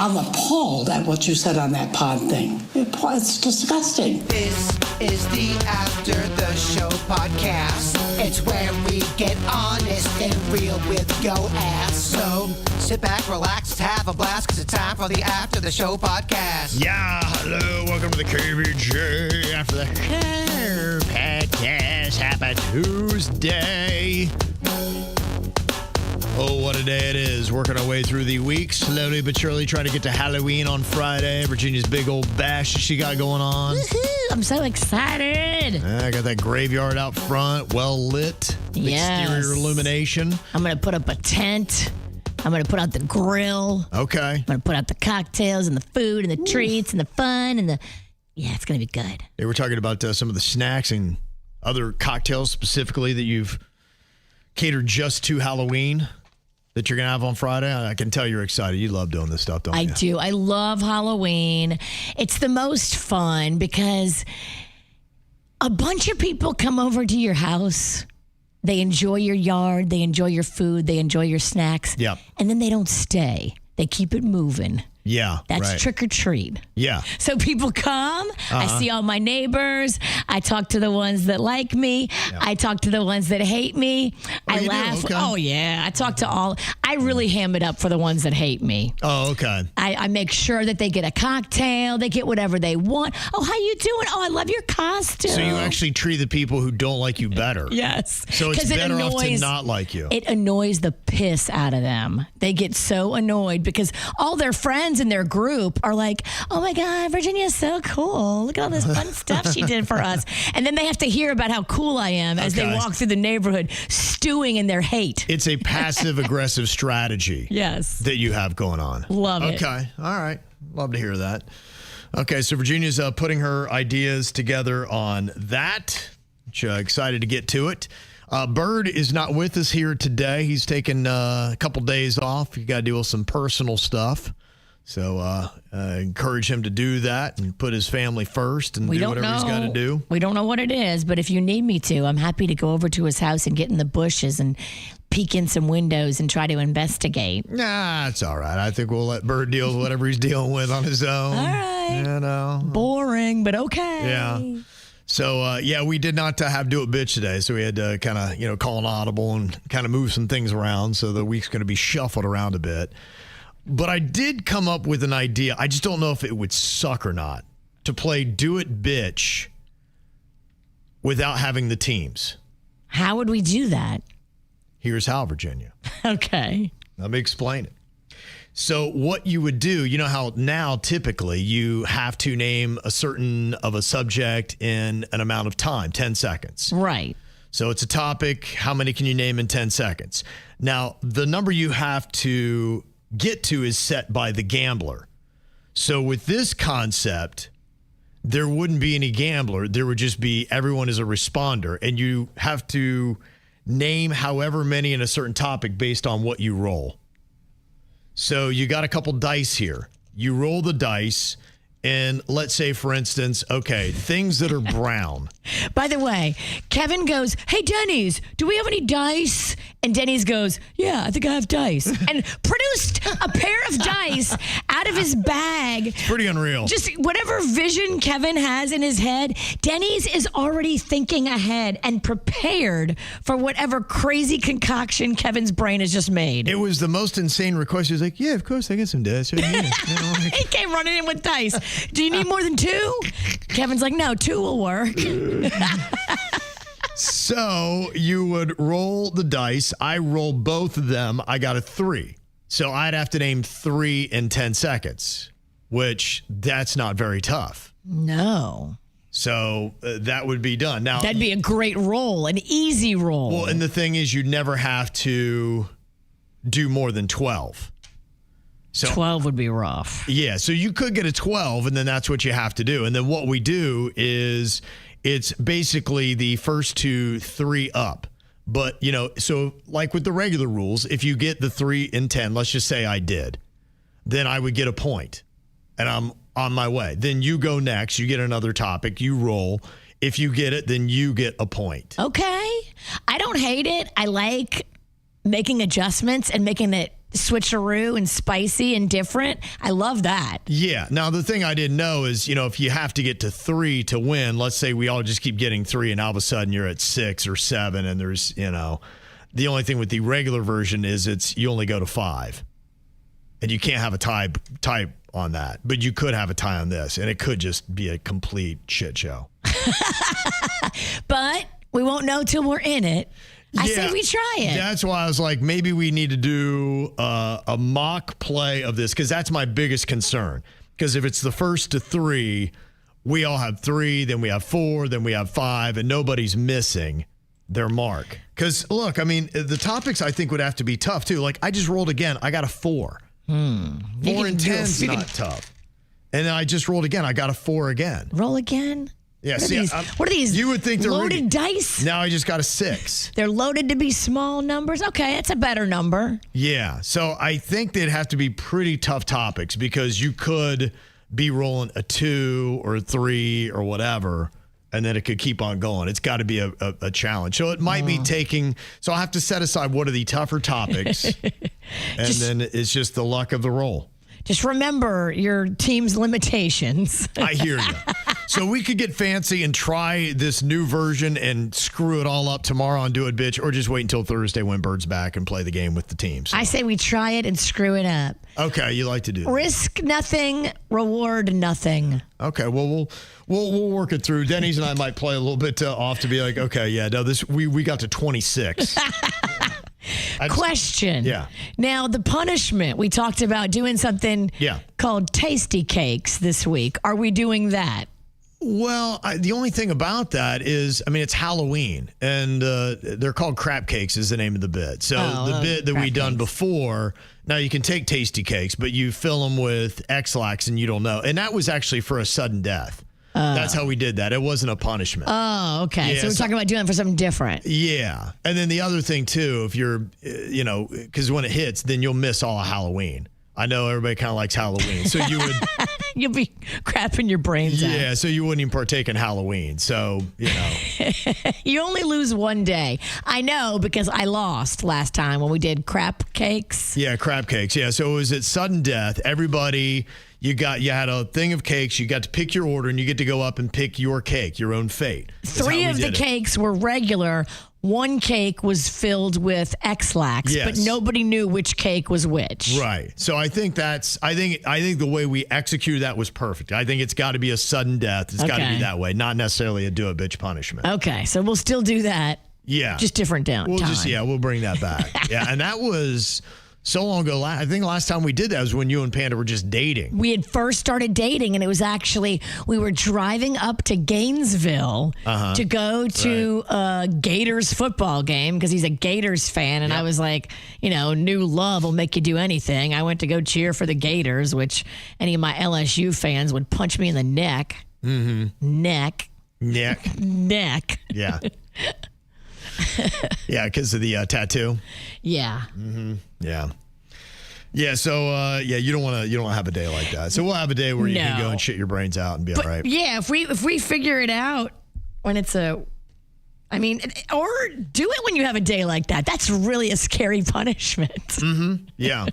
I'm appalled at what you said on that pod thing. It's disgusting. This is the After the Show podcast. It's where we get honest and real with yo ass. So sit back, relax, have a blast, because it's time for the After the Show podcast. Yeah, hello, welcome to the KBJ After the Show podcast. Happy Tuesday. Oh, what a day it is. Working our way through the week, slowly but surely trying to get to Halloween on Friday. Virginia's big old bash that she got going on. Woohoo, I'm so excited. I got that graveyard out front, well lit. Yes. Exterior illumination. I'm going to put up a tent. I'm going to put out the grill. Okay. I'm going to put out the cocktails and the food and the treats and the fun and the... Yeah, it's going to be good. They were talking about some of the snacks and other cocktails specifically that you've catered just to Halloween that you're going to have on Friday. I can tell you're excited. You love doing this stuff, don't you? I do. I love Halloween. It's the most fun because a bunch of people come over to your house. They enjoy your yard. They enjoy your food. They enjoy your snacks. Yeah. And then they don't stay. They keep it moving. Yeah, That's right. trick or treat. Yeah. So people come. I see all my neighbors. I talk to the ones that like me. Yeah. I talk to the ones that hate me. I you do? laugh. Okay. Oh, yeah. I talk to all. I really ham it up for the ones that hate me. Oh, okay. I make sure that they get a cocktail. They get whatever they want. Oh, how you doing? Oh, I love your costume. So you actually treat the people who don't like you better. Yes. So it's better off to not like you. It annoys the piss out of them. They get so annoyed because all their friends in their group are like, oh my God, Virginia's so cool. Look at all this fun stuff she did for us. And then they have to hear about how cool I am as they walk through the neighborhood stewing in their hate. It's a passive-aggressive strategy Yes. that you have going on. Love it. Okay. All right. Love to hear that. Okay, so Virginia's putting her ideas together on that. Which, excited to get to it. Bird is not with us here today. He's taking a couple days off. You got to deal with some personal stuff. So encourage him to do that and put his family first and do whatever he's got to do. We don't know what it is, but if you need me to, I'm happy to go over to his house and get in the bushes and peek in some windows and try to investigate. Nah, it's all right. I think we'll let Bird deal with whatever he's dealing with on his own. All right. You know. Boring, but okay. Yeah. So, we did not have Do It Bitch today, so we had to kind of, call an audible and kind of move some things around, so the week's going to be shuffled around a bit. But I did come up with an idea. I just don't know if it would suck or not to play Do It Bitch without having the teams. How would we do that? Here's how, Virginia. Okay. Let me explain it. So what you would do, you know how now typically you have to name a certain of a subject in an amount of time, 10 seconds. Right. So it's a topic. How many can you name in 10 seconds? Now, the number you have to get to is set by the gambler. So with this concept, there wouldn't be any gambler. There would just be everyone is a responder, and you have to name however many in a certain topic based on what you roll. So you got a couple dice here. You roll the dice, and let's say, for instance, okay, things that are brown. By the way, Kevin goes, hey, Denny's, do we have any dice? And Denny's goes, yeah, I think I have dice. And produced a pair of dice out of his bag. It's pretty unreal. Just whatever vision Kevin has in his head, Denny's is already thinking ahead and prepared for whatever crazy concoction Kevin's brain has just made. It was the most insane request. He was like, yeah, of course, I get some dice. Yeah. He came running in with dice. Do you need more than two? Kevin's like, no, two will work. So you would roll the dice. I roll both of them. I got a 3. So I'd have to name 3 in 10 seconds, which that's not very tough. No. So that would be done. Now That'd be a great roll, an easy roll. Well, and the thing is, you'd never have to do more than 12. So 12 would be rough. Yeah, so you could get a 12, and then that's what you have to do. And then what we do is it's basically the first 2, 3 up. But, so like with the regular rules, if you get the 3 in 10, let's just say I did, then I would get a point, and I'm on my way. Then you go next. You get another topic. You roll. If you get it, then you get a point. Okay. I don't hate it. I like making adjustments and making it switcheroo and spicy and different. I love that. Yeah. Now, the thing I didn't know is, if you have to get to 3 to win, let's say we all just keep getting 3 and all of a sudden you're at 6 or 7 and there's, the only thing with the regular version is you only go to 5. And you can't have a tie on that. But you could have a tie on this, and it could just be a complete shit show. But we won't know till we're in it. I say we try it. That's why I was like, maybe we need to do a mock play of this, because that's my biggest concern. Because if it's the first to 3, we all have 3, then we have 4, then we have 5, and nobody's missing their mark. Because, look, the topics I think would have to be tough, too. Like, I just rolled again. I got a 4. 4 and 10 is not tough. And then I just rolled again. I got a 4 again. Roll again? Yeah, what are these? You would think they're loaded dice? Now I just got a 6. They're loaded to be small numbers. Okay, that's a better number. Yeah, so I think they'd have to be pretty tough topics, because you could be rolling a 2 or a 3 or whatever, and then it could keep on going. It's got to be a challenge. So it might be taking. So I have to set aside what are the tougher topics, and then it's just the luck of the roll. Just remember your team's limitations. I hear you. So we could get fancy and try this new version and screw it all up tomorrow on Do It Bitch, or just wait until Thursday when Bird's back and play the game with the teams. I say we try it and screw it up. Okay, you like to do that. Risk nothing, reward nothing. Okay, well we'll work it through. Denny's and I might play a little bit off to be like, okay, yeah, no, this we got to 26. Question. Yeah. Now, the punishment, we talked about doing something called Tasty Cakes this week. Are we doing that? Well, the only thing about that is, it's Halloween, and they're called crap cakes is the name of the bit. So the bit that we done before, now you can take Tasty Cakes, but you fill them with X-Lax and you don't know. And that was actually for a sudden death. That's how we did that. It wasn't a punishment. Oh, okay. Yeah, so we're talking about doing it for something different. Yeah. And then the other thing, too, if you're, because when it hits, then you'll miss all of Halloween. I know everybody kind of likes Halloween. So you would. You'll be crapping your brains out. Yeah. So you wouldn't even partake in Halloween. So, You only lose one day. I know, because I lost last time when we did crap cakes. Yeah, crap cakes. Yeah. So it was at sudden death. Everybody. You had a thing of cakes. You got to pick your order, and you get to go up and pick your cake, your own fate. 3 of the cakes were regular. 1 cake was filled with X-Lax, but nobody knew which cake was which. Right. So I think I think the way we executed that was perfect. I think it's got to be a sudden death. It's got to be that way, not necessarily a do it bitch punishment. Okay, so we'll still do that. Yeah. Just different time. We'll bring that back. Yeah, and that was so long ago. I think last time we did that was when you and Panda were just dating. We had first started dating, and it was actually, we were driving up to Gainesville to go to a Gators football game, because he's a Gators fan. And I was like, new love will make you do anything. I went to go cheer for the Gators, which any of my LSU fans would punch me in the neck. Mm-hmm. Neck. Yeah. Yeah, because of the tattoo. Yeah. Mm-hmm. Yeah. Yeah. So you don't want to have a day like that. So we'll have a day where you can go and shit your brains out and be all right. Yeah, if we figure it out when it's or do it when you have a day like that. That's really a scary punishment. Mm-hmm. Yeah.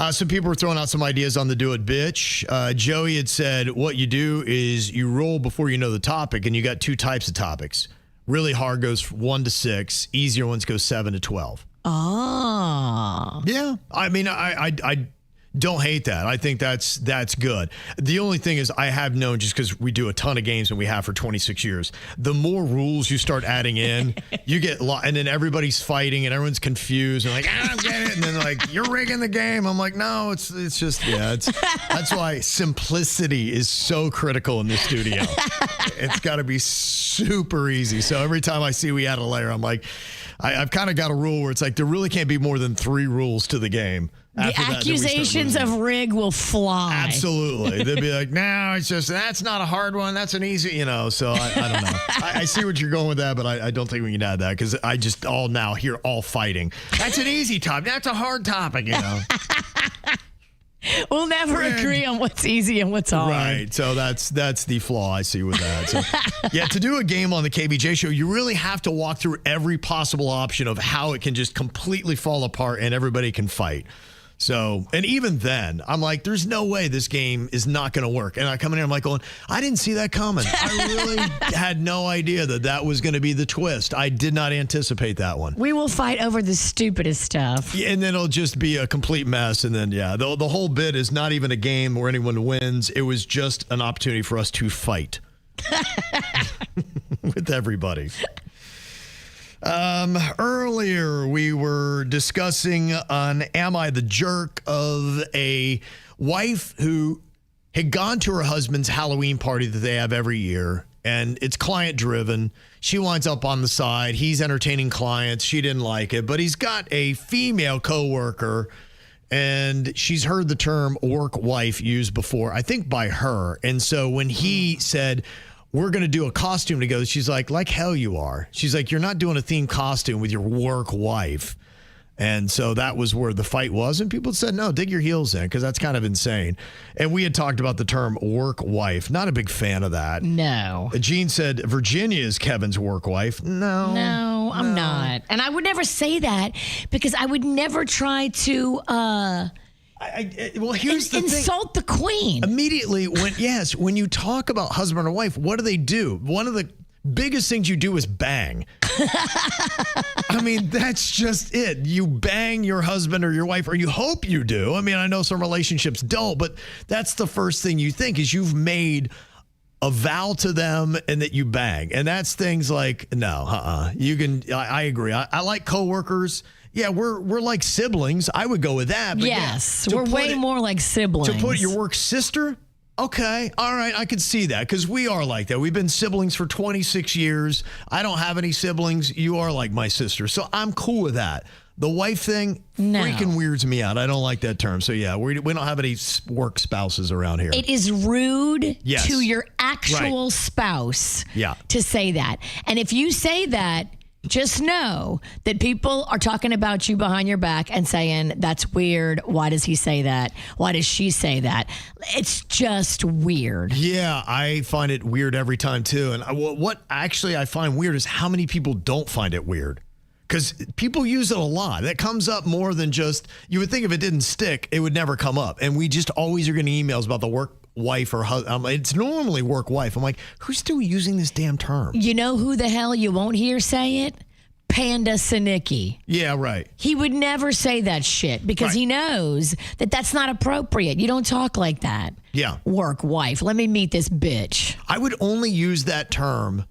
Some people were throwing out some ideas on the Do It Bitch. Joey had said what you do is you roll before you know the topic, and you got 2 types of topics. Really hard goes 1 to 6. Easier ones go 7 to 12. Oh. Yeah. I don't hate that. I think that's good. The only thing is, I have known, just because we do a ton of games and we have for 26 years, the more rules you start adding in, you get and then everybody's fighting and everyone's confused and like, I don't get it. And then like, you're rigging the game. I'm like, no, it's just, that's why simplicity is so critical in the studio. It's got to be super easy. So every time I see we add a layer, I'm like, I've kind of got a rule where it's like, there really can't be more than 3 rules to the game. The accusations of rig will fly. Absolutely. They'd be like, no, it's just, that's not a hard one. That's an easy, so I don't know. I see what you're going with that, but I don't think we can add that, because I just hear all fighting. That's an easy topic. That's a hard topic, We'll never agree on what's easy and what's hard. Right. So that's the flaw I see with that. So, yeah, to do a game on the KBJ show, you really have to walk through every possible option of how it can just completely fall apart and everybody can fight. So, and even then, I'm like, there's no way this game is not going to work. And I come in here, I'm like going, I didn't see that coming. I really had no idea that was going to be the twist. I did not anticipate that one. We will fight over the stupidest stuff. Yeah, and then it'll just be a complete mess. And then, yeah, the whole bit is not even a game where anyone wins. It was just an opportunity for us to fight with everybody. Earlier, we were discussing on Am I the Jerk of a wife who had gone to her husband's Halloween party that they have every year, and it's client driven. She winds up on the side. He's entertaining clients. She didn't like it, but he's got a female coworker, and she's heard the term work wife used before, I think by her. And so when he said, we're going to do a costume together, she's like hell you are. She's like, you're not doing a themed costume with your work wife. And so that was where the fight was. And people said, no, dig your heels in, because that's kind of insane. And we had talked about the term work wife. Not a big fan of that. No. Gene said Virginia is Kevin's work wife. No, I'm not. And I would never say that, because I would never try to well, here's the thing. Insult the queen. Immediately, when you talk about husband or wife, what do? One of the biggest things you do is bang. I mean, that's just it. You bang your husband or your wife, or you hope you do. I mean, I know some relationships don't, but that's the first thing you think is you've made a vow to them and that you bang. And that's things like, no, you can, I agree. I like coworkers. Yeah, we're like siblings. I would go with that. But yes, we're way more like siblings. To put your work sister? Okay, all right, I can see that, because we are like that. We've been siblings for 26 years. I don't have any siblings. You are like my sister, so I'm cool with that. The wife thing freaking weirds me out. I don't like that term. So, yeah, we don't have any work spouses around here. It is rude to your actual spouse to say that. And if you say that, just know that people are talking about you behind your back and saying, that's weird. Why does he say that? Why does she say that? It's just weird. Yeah, I find it weird every time, too. And what actually I find weird is how many people don't find it weird. Because people use it a lot. That comes up more than just, you would think if it didn't stick, it would never come up. And we just always are getting emails about the work wife or husband. It's normally work wife. I'm like, who's still using this damn term? You know who the hell you won't hear say it? Panda Sinicki. Yeah, right. He would never say that shit because he knows that that's not appropriate. You don't talk like that. Yeah. Work wife. Let me meet this bitch. I would only use that term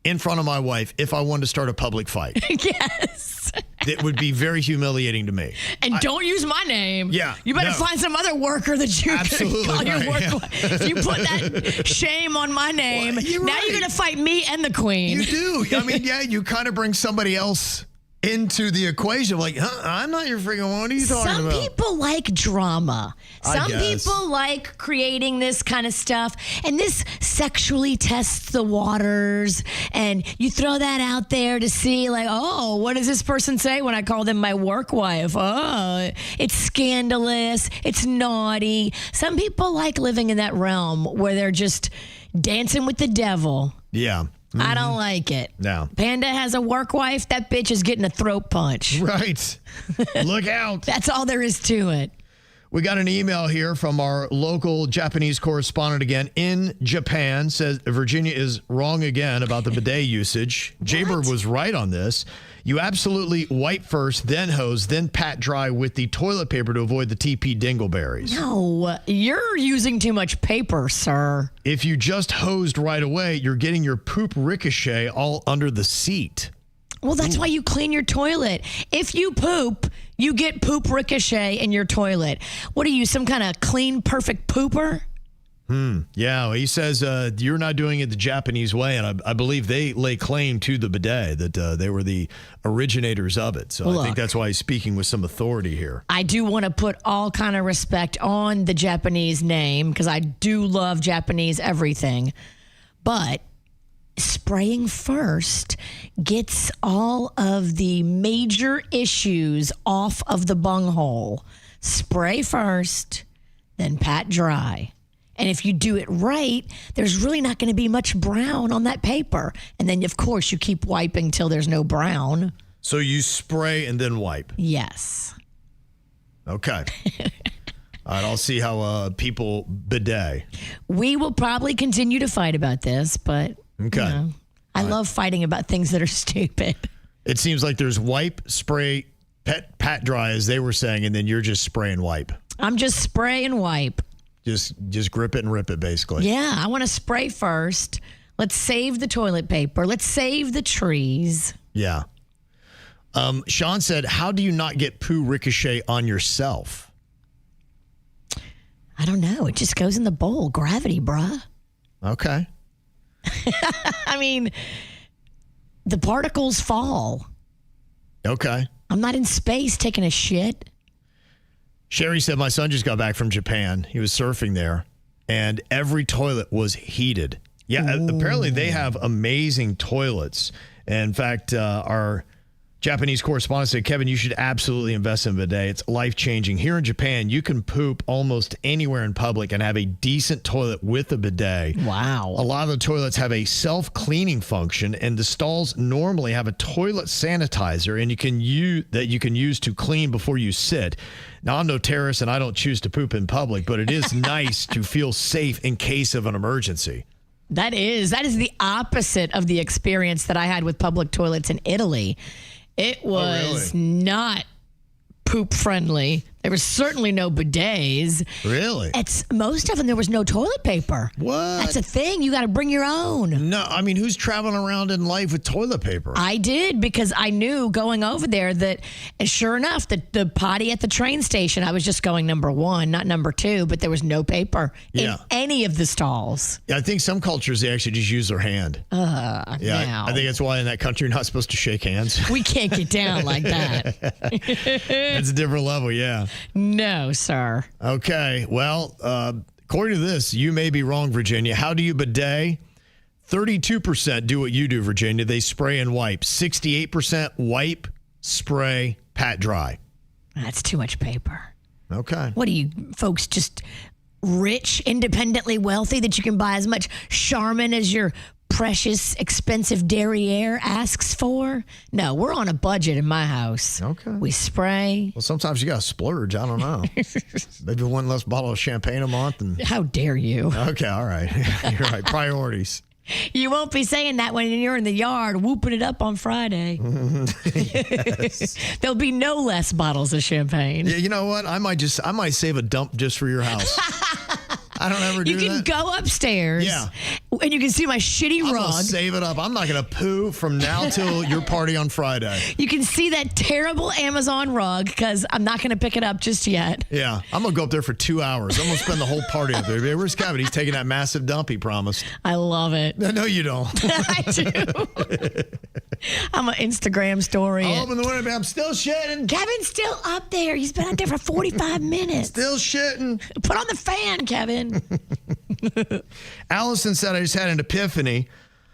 in front of my wife if I wanted to start a public fight. Yes. It would be very humiliating to me. And don't use my name. Yeah. You better find some other worker that you can call your work wife. If you put that shame on my name, now you're going to fight me and the queen. You do. I mean, yeah, you kind of bring somebody else into the equation. Like, I'm not your freaking one. What are you talking about? Some people like drama. Some guess. people like creating this kind of stuff. And this sexually tests the waters. And you throw that out there to see, like, oh, what does this person say when I call them my work wife? Oh, it's scandalous. It's naughty. Some people like living in that realm where they're just dancing with the devil. Yeah. I don't like it. No. Panda has a work wife. That bitch is getting a throat punch. Right. Look out. That's all there is to it. We got an email here from our local Japanese correspondent again in Japan. Says Virginia is wrong again about the bidet usage. Jaybird was right on this. You absolutely wipe first, then hose, then pat dry with the toilet paper to avoid the TP dingleberries. No, you're using too much paper, sir. If you just hosed right away, you're getting your poop ricochet all under the seat. Well, that's why you clean your toilet. If you poop, you get poop ricochet in your toilet. What are you, some kind of clean, perfect pooper? Yeah, well, he says you're not doing it the Japanese way, and I believe they lay claim to the bidet, that they were the originators of it. So I think that's why he's speaking with some authority here. I do want to put all kind of respect on the Japanese name because I do love Japanese everything. But spraying first gets all of the major issues off of the bunghole. Spray first, then pat dry. And if you do it right, there's really not going to be much brown on that paper. And then, of course, you keep wiping till there's no brown. So you spray and then wipe. Yes. Okay. All right, I'll see how people bidet. We will probably continue to fight about this, but Okay. I love fighting about things that are stupid. It seems like there's wipe, spray, pat dry, as they were saying, and then you're just spray and wipe. I'm just spray and wipe. Just grip it and rip it, basically. Yeah, I want to spray first. Let's save the toilet paper. Let's save the trees. Yeah. Sean said, how do you not get poo ricochet on yourself? I don't know. It just goes in the bowl. Gravity, bruh. Okay. I mean, the particles fall. Okay. I'm not in space taking a shit. Sherry said, my son just got back from Japan. He was surfing there, and every toilet was heated. Yeah, apparently they have amazing toilets. In fact, our Japanese correspondent said, Kevin, you should absolutely invest in a bidet. It's life-changing. Here in Japan, you can poop almost anywhere in public and have a decent toilet with a bidet. Wow. A lot of the toilets have a self-cleaning function, and the stalls normally have a toilet sanitizer and you can use to clean before you sit. Now, I'm no terrorist and I don't choose to poop in public, but it is nice to feel safe in case of an emergency. That is the opposite of the experience that I had with public toilets in Italy. It was not poop friendly. There was certainly no bidets. Really? Most of them, there was no toilet paper. What? That's a thing. You got to bring your own. No, I mean, who's traveling around in life with toilet paper? I did, because I knew going over there that, and sure enough, the potty at the train station, I was just going number 1, not number 2, but there was no paper in any of the stalls. Yeah, I think some cultures, they actually just use their hand. Now. I think that's why in that country you're not supposed to shake hands. We can't get down like that. It's a different level, yeah. No, sir. Okay, well, according to this, you may be wrong, Virginia. How do you bidet? 32% do what you do, Virginia. They spray and wipe. 68% wipe, spray, pat dry. That's too much paper. Okay. What are you folks, just rich, independently wealthy, that you can buy as much Charmin as your precious, expensive derriere asks for? No, we're on a budget in my house. Okay. We spray. Well, sometimes you got to splurge. I don't know. Maybe one less bottle of champagne a month. How dare you? Okay, all right. You're right. Priorities. You won't be saying that when you're in the yard whooping it up on Friday. Yes. There'll be no less bottles of champagne. Yeah, you know what? I might save a dump just for your house. I don't ever do that. You can go upstairs. Yeah. And you can see my shitty I'm rug. gonna save it up. I'm not going to poo from now till your party on Friday. You can see that terrible Amazon rug, because I'm not going to pick it up just yet. Yeah. I'm going to go up there for 2 hours. I'm going to spend the whole party up there. Hey, where's Kevin? He's taking that massive dump he promised. I love it. No, you don't. I do. I'm an Instagram story. I'll open the window. I'm still shitting. Kevin's still up there. He's been out there for 45 minutes. Still shitting. Put on the fan, Kevin. Allison said, I just had an epiphany.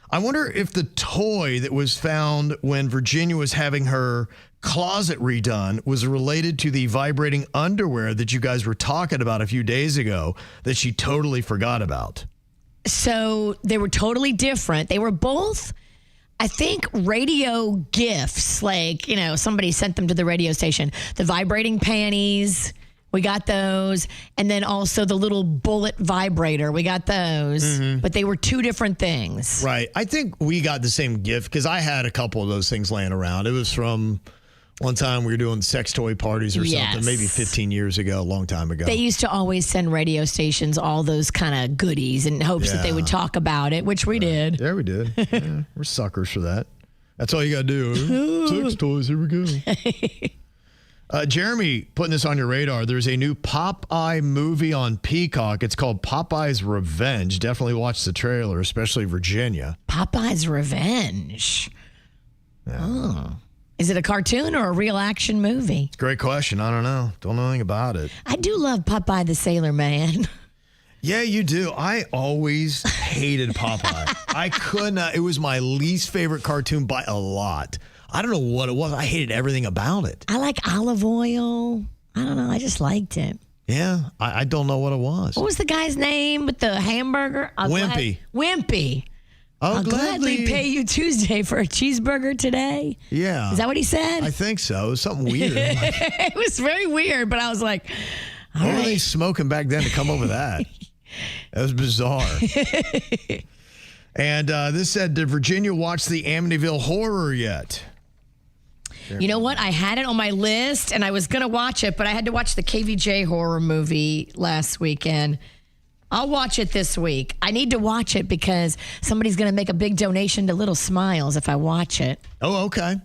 I wonder if the toy that was found when Virginia was having her closet redone was related to the vibrating underwear that you guys were talking about a few days ago that she totally forgot about. So they were totally different. They were both, I think, radio gifts. Like, somebody sent them to the radio station. The vibrating panties, we got those. And then also the little bullet vibrator, we got those. Mm-hmm. But they were two different things. Right. I think we got the same gift because I had a couple of those things laying around. It was from one time we were doing sex toy parties or something, maybe 15 years ago, a long time ago. They used to always send radio stations all those kind of goodies in hopes that they would talk about it, which we did. Yeah, we did. Yeah, we're suckers for that. That's all you got to do. Sex toys, here we go. Jeremy, putting this on your radar, there's a new Popeye movie on Peacock. It's called Popeye's Revenge. Definitely watch the trailer, especially Virginia. Popeye's Revenge. Yeah. Oh. Is it a cartoon or a real action movie? It's a great question. I don't know. Don't know anything about it. I do love Popeye the Sailor Man. Yeah, you do. I always hated Popeye. I could not. It was my least favorite cartoon by a lot. I don't know what it was. I hated everything about it. I like olive oil. I don't know. I just liked it. Yeah, I don't know what it was. What was the guy's name with the hamburger? Wimpy. I'll gladly pay you Tuesday for a cheeseburger today. Yeah. Is that what he said? I think so. It was something weird. It was very weird, but I was like, what were they smoking back then to come up with that? That was bizarre. And this said, did Virginia watch the Amityville Horror yet? You know what? I had it on my list, and I was going to watch it, but I had to watch the KVJ horror movie last weekend. I'll watch it this week. I need to watch it because somebody's going to make a big donation to Little Smiles if I watch it. Oh, okay.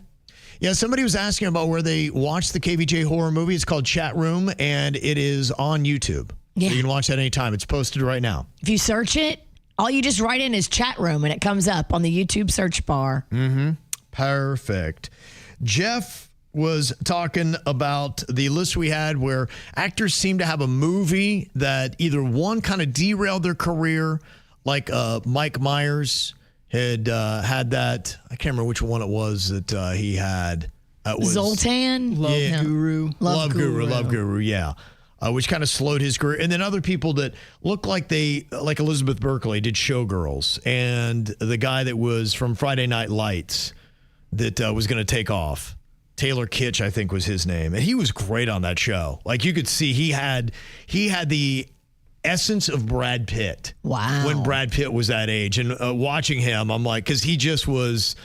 Yeah, somebody was asking about where they watched the KVJ horror movie. It's called Chat Room, and it is on YouTube. Yeah. So you can watch that anytime. It's posted right now. If you search it, all you just write in is Chat Room, and it comes up on the YouTube search bar. Mm-hmm. Perfect. Jeff was talking about the list we had where actors seem to have a movie that either one kind of derailed their career, like Mike Myers had had that. I can't remember which one it was that he had. It was Zoltan? Love Guru. Love Guru, yeah. Which kind of slowed his career. And then other people that look like like Elizabeth Berkley did Showgirls, and the guy that was from Friday Night Lights that was going to take off. Taylor Kitsch, I think, was his name. And he was great on that show. Like, you could see he had the essence of Brad Pitt. Wow. When Brad Pitt was that age. And watching him, I'm like, because he just was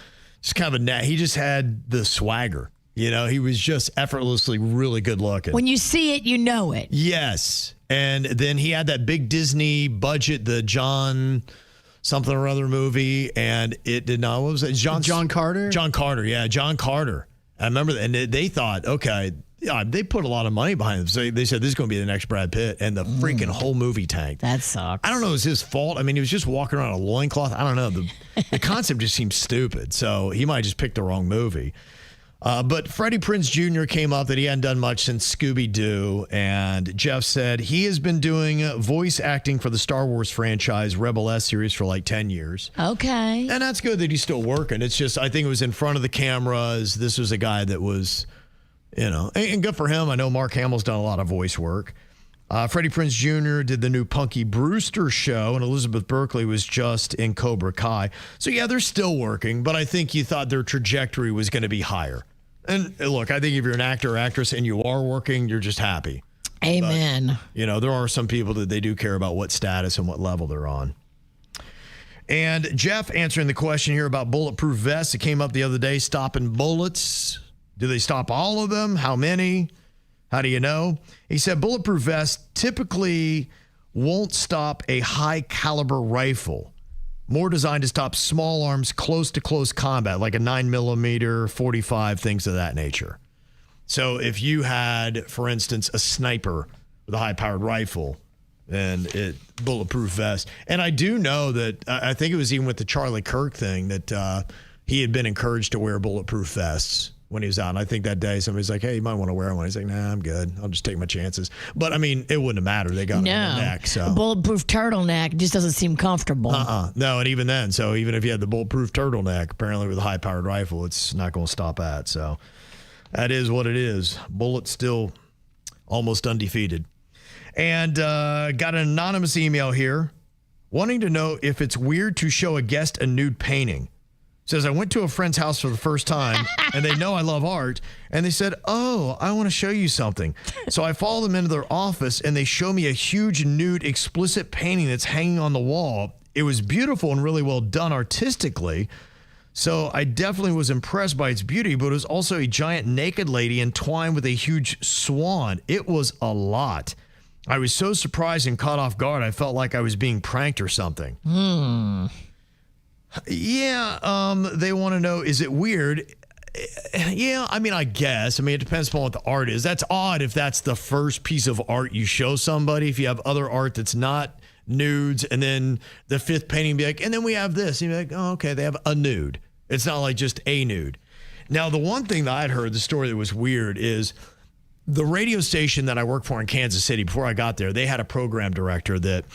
just kind of he just had the swagger. You know, he was just effortlessly really good looking. When you see it, you know it. Yes. And then he had that big Disney budget, the John something or other movie. And it did not, what was it? John Carter? John Carter, yeah. John Carter. I remember that. And they thought, okay, yeah, they put a lot of money behind them. So they said, this is going to be the next Brad Pitt. And the freaking whole movie tanked. That sucks. I don't know if it was his fault. I mean, he was just walking around in a loincloth. I don't know. The concept just seems stupid. So he might just pick the wrong movie. But Freddie Prinze Jr. came up that he hadn't done much since Scooby-Doo. And Jeff said he has been doing voice acting for the Star Wars franchise Rebel S series for like 10 years. Okay. And that's good that he's still working. It's just, I think it was in front of the cameras. This was a guy that was, you know, and good for him. I know Mark Hamill's done a lot of voice work. Freddie Prinze Jr. did the new Punky Brewster show, and Elizabeth Berkley was just in Cobra Kai. So, yeah, they're still working, but I think you thought their trajectory was going to be higher. And look, I think if you're an actor or actress and you are working, you're just happy. Amen. But, you know, there are some people that they do care about what status and what level they're on. And Jeff answering the question here about bulletproof vests. It came up the other day, stopping bullets. Do they stop all of them? How many? How do you know? He said bulletproof vests typically won't stop a high caliber rifle. More designed to stop small arms close to close combat, like a 9mm, 45, things of that nature. So if you had, for instance, a sniper with a high-powered rifle, then bulletproof vest. And I do know that, I think it was even with the Charlie Kirk thing, that he had been encouraged to wear bulletproof vests when he was out. And I think that day somebody's like, hey, you might want to wear one. He's like, nah, I'm good. I'll just take my chances. But, I mean, it wouldn't have mattered. They got it in the neck. So. A bulletproof turtleneck just doesn't seem comfortable. No, and even then, so even if you had the bulletproof turtleneck, apparently with a high-powered rifle, it's not going to stop that. So that is what it is. Bullet still almost undefeated. And got an anonymous email here wanting to know if it's weird to show a guest a nude painting. Says, I went to a friend's house for the first time, and they know I love art, and they said, oh, I want to show you something. So I follow them into their office, and they show me a huge nude explicit painting that's hanging on the wall. It was beautiful and really well done artistically, so I definitely was impressed by its beauty, but it was also a giant naked lady entwined with a huge swan. It was a lot. I was so surprised and caught off guard, I felt like I was being pranked or something. Yeah, they want to know, is it weird? Yeah, I mean, I guess. I mean, it depends upon what the art is. That's odd if that's the first piece of art you show somebody. If you have other art that's not nudes, and then the fifth painting be like, and then we have this. And you're like, oh, okay, they have a nude. It's not like just a nude. Now, the one thing that I'd heard, the story that was weird, is the radio station that I worked for in Kansas City, before I got there, they had a program director that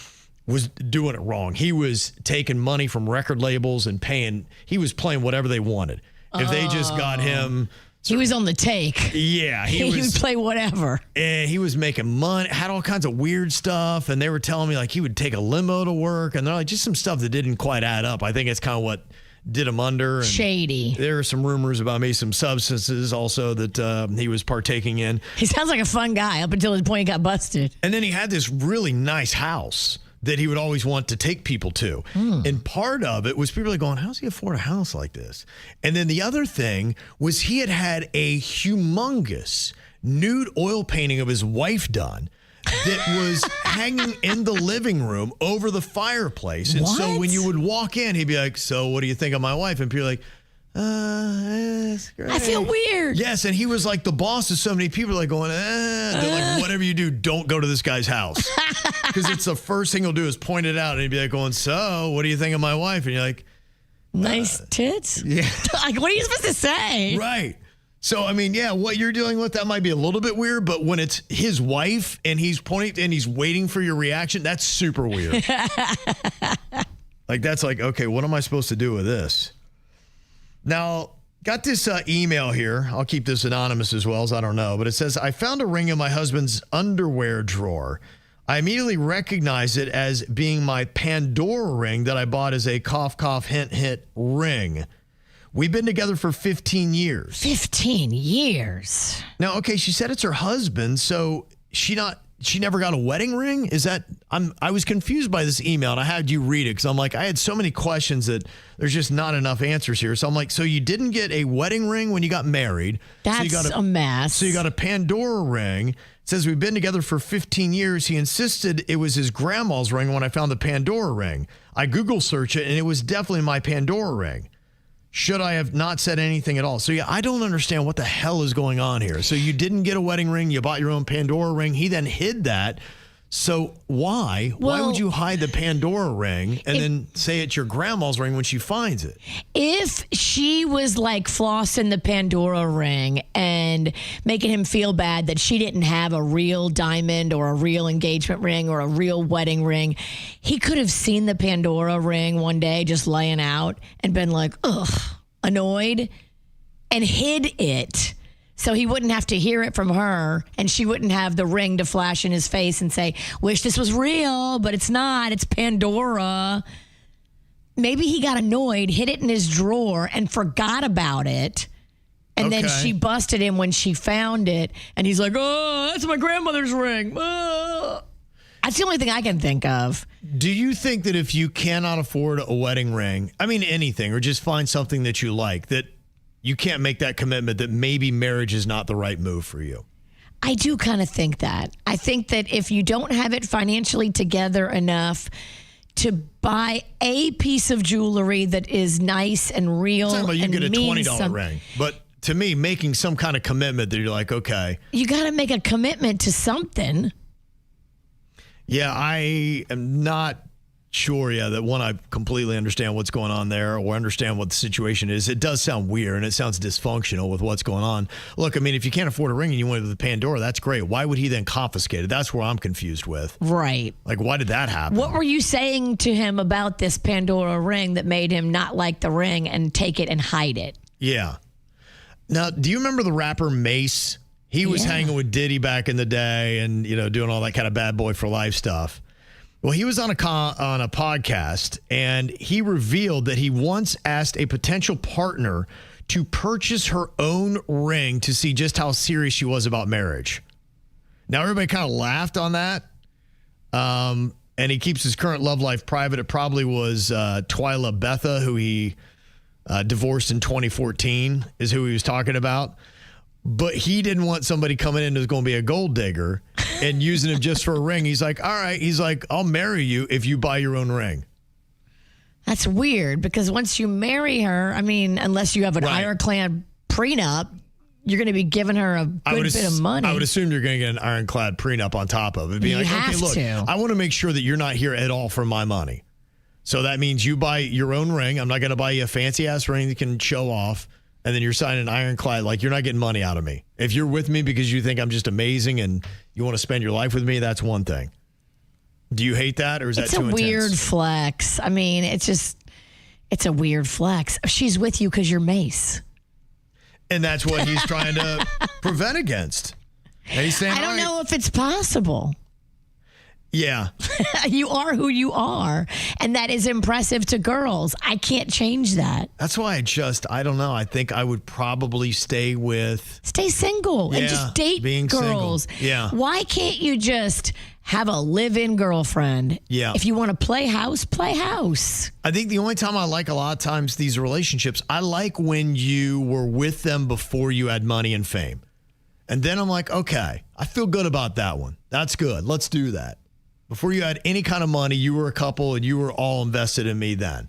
was doing it wrong. He was taking money from record labels and he was playing whatever they wanted. If they just got him He was on the take. Yeah, He would play whatever. And he was making money, had all kinds of weird stuff. And they were telling me like he would take a limo to work. And they're like, just some stuff that didn't quite add up. I think it's kind of what did him under. And shady. There are some rumors about maybe some substances also that he was partaking in. He sounds like a fun guy up until the point he got busted. And then he had this really nice house that he would always want to take people to. And part of it was people like going, how does he afford a house like this? And then the other thing was he had a humongous nude oil painting of his wife done that was hanging in the living room over the fireplace. And so when you would walk in, he'd be like, so what do you think of my wife? And people are like, it's great. I feel weird. Yes, and he was like the boss of so many people, like going, They're like, whatever you do, don't go to this guy's house. Because it's the first thing he'll do is point it out. And he'd be like going, so what do you think of my wife? And you're like, nice tits? Yeah. Like, what are you supposed to say? Right. So, I mean, yeah, what you're dealing with, that might be a little bit weird, but when it's his wife and he's pointing and he's waiting for your reaction, that's super weird. Like, that's like, okay, what am I supposed to do with this? Now, got this email here. I'll keep this anonymous as well, as I don't know. But it says, I found a ring in my husband's underwear drawer. I immediately recognized it as being my Pandora ring that I bought as a cough, cough, hint, hint ring. We've been together for 15 years. 15 years. Now, okay, she said it's her husband, so she never got a wedding ring? Is that, I was confused by this email, and I had you read it, because I'm like, I had so many questions that there's just not enough answers here. So I'm like, so you didn't get a wedding ring when you got married. That's a mess. So you got a Pandora ring. It says we've been together for 15 years. He insisted it was his grandma's ring when I found the Pandora ring. I Google searched it, and it was definitely my Pandora ring. Should I have not said anything at all? So, yeah, I don't understand what the hell is going on here. So you didn't get a wedding ring. You bought your own Pandora ring. He then hid that. So why? Why would you hide the Pandora ring and then say it's your grandma's ring when she finds it? If she was like flossing the Pandora ring and making him feel bad that she didn't have a real diamond or a real engagement ring or a real wedding ring, he could have seen the Pandora ring one day just laying out and been like, ugh, annoyed, and hid it. So he wouldn't have to hear it from her, and she wouldn't have the ring to flash in his face and say, wish this was real, but it's not. It's Pandora. Maybe he got annoyed, hid it in his drawer, and forgot about it. And then she busted him when she found it, and he's like, oh, that's my grandmother's ring. Oh. That's the only thing I can think of. Do you think that if you cannot afford a wedding ring, I mean anything, or just find something that you like, that you can't make that commitment that maybe marriage is not the right move for you? I do kind of think that. I think that if you don't have it financially together enough to buy a piece of jewelry that is nice and real, you and get a means $20 ring, but to me, making some kind of commitment that you're like, okay, you got to make a commitment to something. Yeah, I am not sure, that one, I completely understand what's going on there or understand what the situation is. It does sound weird and it sounds dysfunctional with what's going on. Look, I mean, if you can't afford a ring and you went to the Pandora, that's great. Why would he then confiscate it? That's where I'm confused with. Right. Like, why did that happen? What were you saying to him about this Pandora ring that made him not like the ring and take it and hide it? Yeah. Now, do you remember the rapper Mace? He was hanging with Diddy back in the day and, doing all that kind of bad boy for life stuff. Well, he was on a podcast, and he revealed that he once asked a potential partner to purchase her own ring to see just how serious she was about marriage. Now, everybody kind of laughed on that, and he keeps his current love life private. It probably was Twyla Betha, who he divorced in 2014, is who he was talking about. But he didn't want somebody coming in who's going to be a gold digger and using him just for a ring. He's like, all right. He's like, I'll marry you if you buy your own ring. That's weird because once you marry her, I mean, unless you have an ironclad prenup, you're going to be giving her a good bit of money. I would assume you're going to get an ironclad prenup on top of it. Being like, okay, look, I want to make sure that you're not here at all for my money. So that means you buy your own ring. I'm not going to buy you a fancy ass ring that can show off. And then you're signing an ironclad, like you're not getting money out of me. If you're with me because you think I'm just amazing and you want to spend your life with me, that's one thing. Do you hate that, or is that too intense? It's a weird flex. I mean, it's a weird flex. She's with you because you're Mace. And that's what he's trying to prevent against. And he's saying, I don't know if it's possible. Yeah. You are who you are, and that is impressive to girls. I can't change that. That's why I don't know. I think I would probably stay single and just date being girls. Single. Yeah. Why can't you just have a live-in girlfriend? Yeah. If you want to play house, play house. I think the only time I like a lot of times these relationships, I like when you were with them before you had money and fame. And then I'm like, okay, I feel good about that one. That's good. Let's do that. Before you had any kind of money, you were a couple and you were all invested in me then.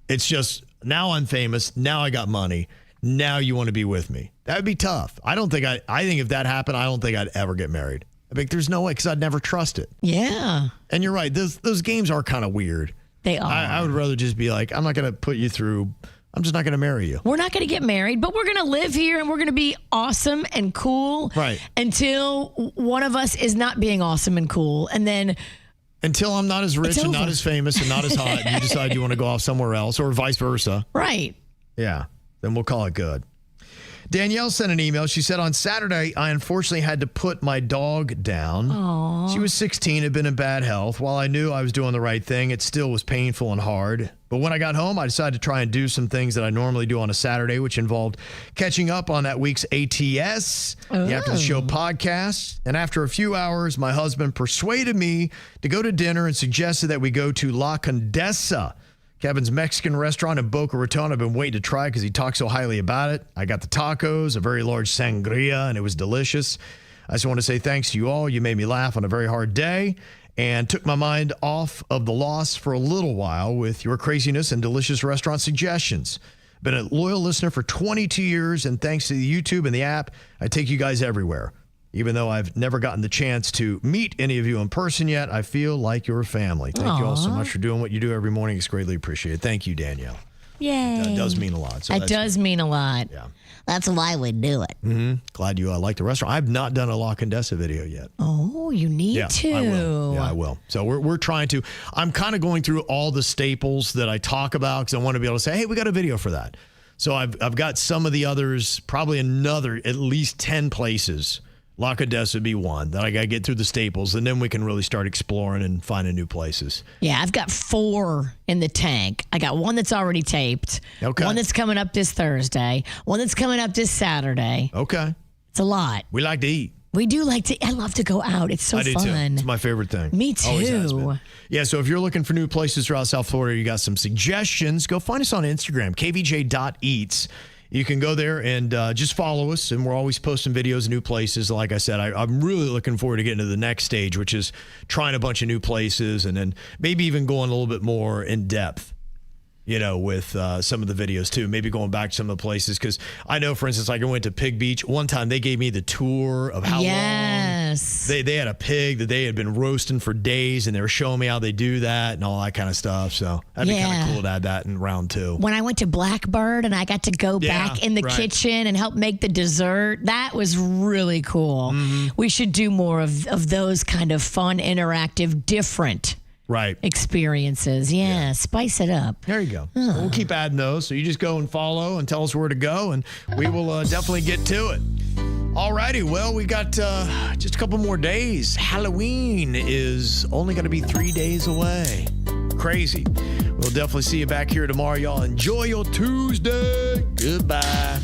It's just now I'm famous. Now I got money. Now you want to be with me. That would be tough. I think if that happened, I don't think I'd ever get married. I think there's no way because I'd never trust it. Yeah. And you're right. Those games are kind of weird. They are. I would rather just be like, I'm not going to put you through. I'm just not going to marry you. We're not going to get married, but we're going to live here and we're going to be awesome and cool. Right. Until one of us is not being awesome and cool. And then until I'm not as rich and not as famous and not as hot, and you decide you want to go off somewhere else or vice versa. Right. Yeah. Then we'll call it good. Danielle sent an email. She said, on Saturday, I unfortunately had to put my dog down. Aww. She was 16, had been in bad health. While I knew I was doing the right thing, it still was painful and hard. But when I got home, I decided to try and do some things that I normally do on a Saturday, which involved catching up on that week's ATS, the After the Show podcast. And after a few hours, my husband persuaded me to go to dinner and suggested that we go to La Condesa, Kevin's Mexican restaurant in Boca Raton. I've been waiting to try because he talks so highly about it. I got the tacos, a very large sangria, and it was delicious. I just want to say thanks to you all. You made me laugh on a very hard day and took my mind off of the loss for a little while with your craziness and delicious restaurant suggestions. Been a loyal listener for 22 years, and thanks to the YouTube and the app, I take you guys everywhere. Even though I've never gotten the chance to meet any of you in person yet, I feel like you're family. Thank you all so much for doing what you do every morning. It's greatly appreciated. Thank you, Danielle. Yay. That does mean a lot. So that does mean a lot. Yeah. That's why we do it. Mm-hmm. Glad you like the restaurant. I've not done a La Condesa video yet. Oh, you need to. I will. Yeah, I will. So we're trying to. I'm kind of going through all the staples that I talk about because I want to be able to say, hey, we got a video for that. So I've got some of the others, probably another at least 10 places. La Condesa would be one that I got to get through the staples, and then we can really start exploring and finding new places. Yeah, I've got 4 in the tank. I got one that's already taped. Okay. One that's coming up this Thursday. One that's coming up this Saturday. Okay. It's a lot. We like to eat. We do like to. I love to go out. It's so I do fun. too. It's my favorite thing. Me Always has too. been. Yeah, so if you're looking for new places throughout South Florida, you got some suggestions, go find us on Instagram, kvj.eats. You can go there and just follow us, and we're always posting videos of new places. Like I said, I'm really looking forward to getting to the next stage, which is trying a bunch of new places and then maybe even going a little bit more in depth, with some of the videos too. Maybe going back to some of the places because I know, for instance, like I went to Pig Beach. One time they gave me the tour of how long they had a pig that they had been roasting for days, and they were showing me how they do that and all that kind of stuff. So that'd be kind of cool to add that in round 2. When I went to Blackbird and I got to go back in the kitchen and help make the dessert, that was really cool. Mm-hmm. We should do more of those kind of fun, interactive, different experiences. Yeah, spice it up. There you go. We'll keep adding those. So you just go and follow and tell us where to go, and we will definitely get to it. All righty. Well, we got just a couple more days. Halloween is only going to be 3 days away. Crazy. We'll definitely see you back here tomorrow. Y'all enjoy your Tuesday. Goodbye.